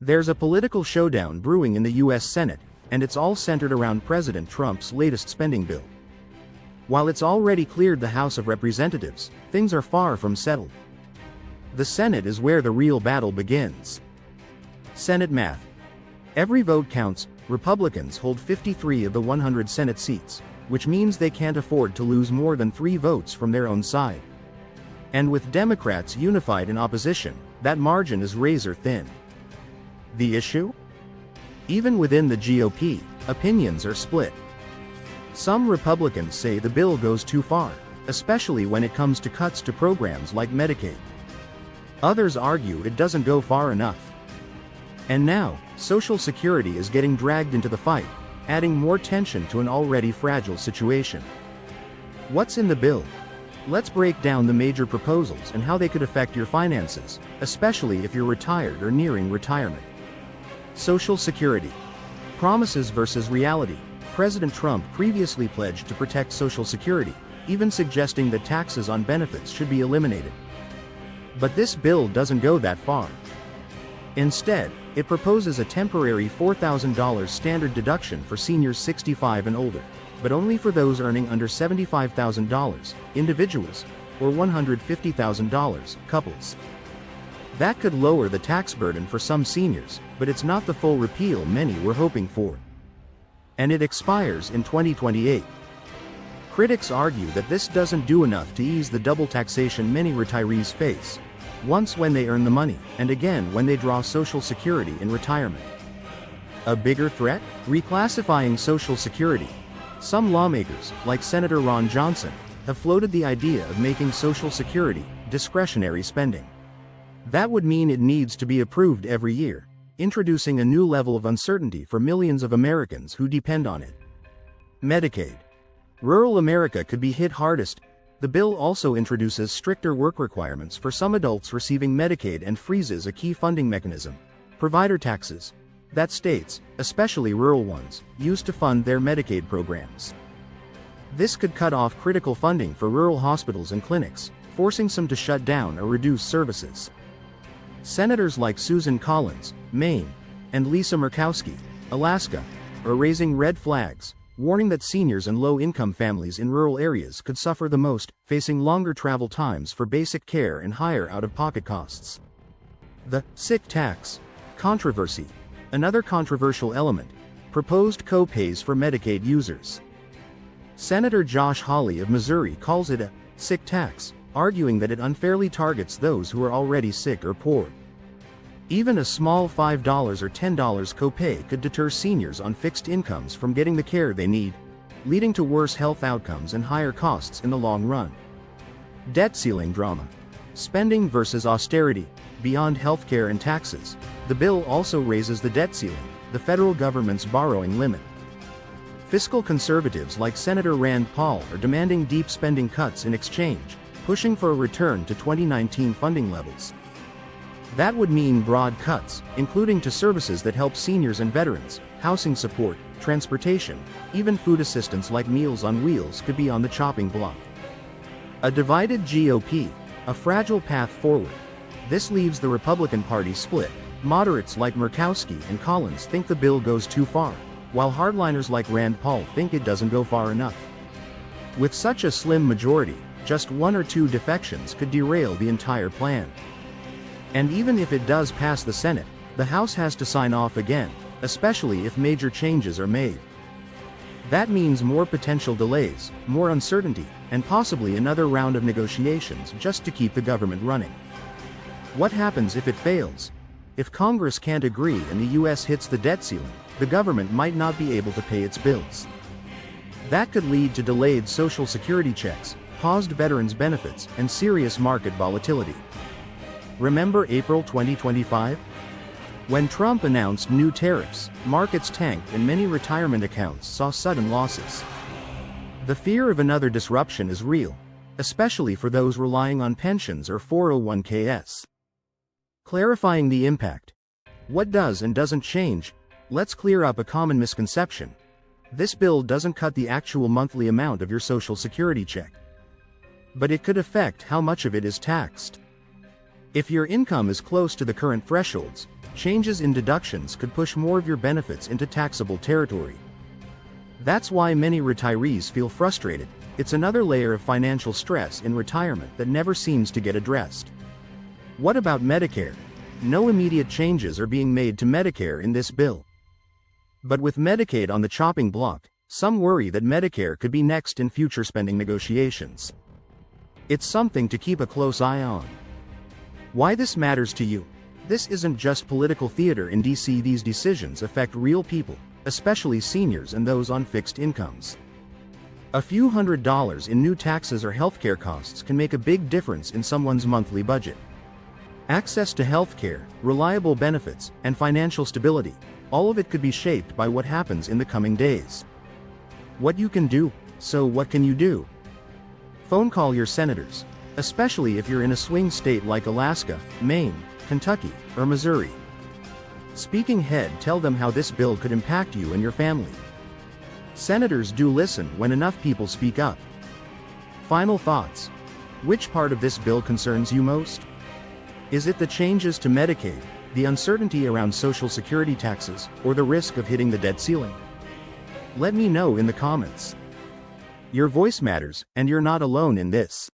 There's a political showdown brewing in the U.S. Senate, and it's all centered around President Trump's latest spending bill. While it's already cleared the House of Representatives, things are far from settled. The Senate is where the real battle begins. Senate math. Every vote counts. Republicans hold 53 of the 100 Senate seats, which means they can't afford to lose more than 3 votes from their own side. And with Democrats unified in opposition, that margin is razor thin. The issue? Even within the GOP, opinions are split. Some Republicans say the bill goes too far, especially when it comes to cuts to programs like Medicaid. Others argue it doesn't go far enough. And now, Social Security is getting dragged into the fight, adding more tension to an already fragile situation. What's in the bill? Let's break down the major proposals and how they could affect your finances, especially if you're retired or nearing retirement. Social Security. Promises versus reality. President Trump previously pledged to protect Social Security, even suggesting that taxes on benefits should be eliminated. But this bill doesn't go that far. Instead, it proposes a temporary $4,000 standard deduction for seniors 65 and older, but only for those earning under $75,000, individuals, or $150,000, couples. That could lower the tax burden for some seniors, but it's not the full repeal many were hoping for. And it expires in 2028. Critics argue that this doesn't do enough to ease the double taxation many retirees face, once when they earn the money, and again when they draw Social Security in retirement. A bigger threat? Reclassifying Social Security. Some lawmakers, like Senator Ron Johnson, have floated the idea of making Social Security discretionary spending. That would mean it needs to be approved every year, introducing a new level of uncertainty for millions of Americans who depend on it. Medicaid. Rural America could be hit hardest. The bill also introduces stricter work requirements for some adults receiving Medicaid and freezes a key funding mechanism, provider taxes, that states, especially rural ones, use to fund their Medicaid programs. This could cut off critical funding for rural hospitals and clinics, forcing some to shut down or reduce services. Senators like Susan Collins, Maine, and Lisa Murkowski, Alaska, are raising red flags, warning that seniors and low-income families in rural areas could suffer the most, facing longer travel times for basic care and higher out-of-pocket costs. The sick tax controversy. Another controversial element, proposed co-pays for Medicaid users. Senator Josh Hawley of Missouri calls it a sick tax, arguing that it unfairly targets those who are already sick or poor. Even a small $5 or $10 copay could deter seniors on fixed incomes from getting the care they need, leading to worse health outcomes and higher costs in the long run. Debt ceiling drama. Spending versus austerity. Beyond healthcare and taxes, the bill also raises the debt ceiling, the federal government's borrowing limit. Fiscal conservatives like Senator Rand Paul are demanding deep spending cuts in exchange, pushing for a return to 2019 funding levels. That would mean broad cuts, including to services that help seniors and veterans. Housing support, transportation, even food assistance like Meals on Wheels could be on the chopping block. A divided GOP, a fragile path forward. This leaves the Republican Party split. Moderates like Murkowski and Collins think the bill goes too far, while hardliners like Rand Paul think it doesn't go far enough. With such a slim majority, just 1 or 2 defections could derail the entire plan. And even if it does pass the Senate, the House has to sign off again, especially if major changes are made. That means more potential delays, more uncertainty, and possibly another round of negotiations just to keep the government running. What happens if it fails? If Congress can't agree and the U.S. hits the debt ceiling, the government might not be able to pay its bills. That could lead to delayed Social Security checks, paused veterans' benefits, and serious market volatility. Remember April 2025? When Trump announced new tariffs, markets tanked and many retirement accounts saw sudden losses. The fear of another disruption is real, especially for those relying on pensions or 401ks. Clarifying the impact. What does and doesn't change? Let's clear up a common misconception. This bill doesn't cut the actual monthly amount of your Social Security check. But it could affect how much of it is taxed. If your income is close to the current thresholds, changes in deductions could push more of your benefits into taxable territory. That's why many retirees feel frustrated. It's another layer of financial stress in retirement that never seems to get addressed. What about Medicare? No immediate changes are being made to Medicare in this bill. But with Medicaid on the chopping block, some worry that Medicare could be next in future spending negotiations. It's something to keep a close eye on. Why this matters to you? This isn't just political theater in DC. These decisions affect real people, especially seniors and those on fixed incomes. A few $100s in new taxes or healthcare costs can make a big difference in someone's monthly budget. Access to healthcare, reliable benefits, and financial stability, all of it could be shaped by what happens in the coming days. What you can do. So what can you do? Phone call your senators, especially if you're in a swing state like Alaska, Maine, Kentucky, or Missouri. Speaking head, tell them how this bill could impact you and your family. Senators do listen when enough people speak up. Final thoughts. Which part of this bill concerns you most? Is it the changes to Medicaid, the uncertainty around Social Security taxes, or the risk of hitting the debt ceiling? Let me know in the comments. Your voice matters, and you're not alone in this.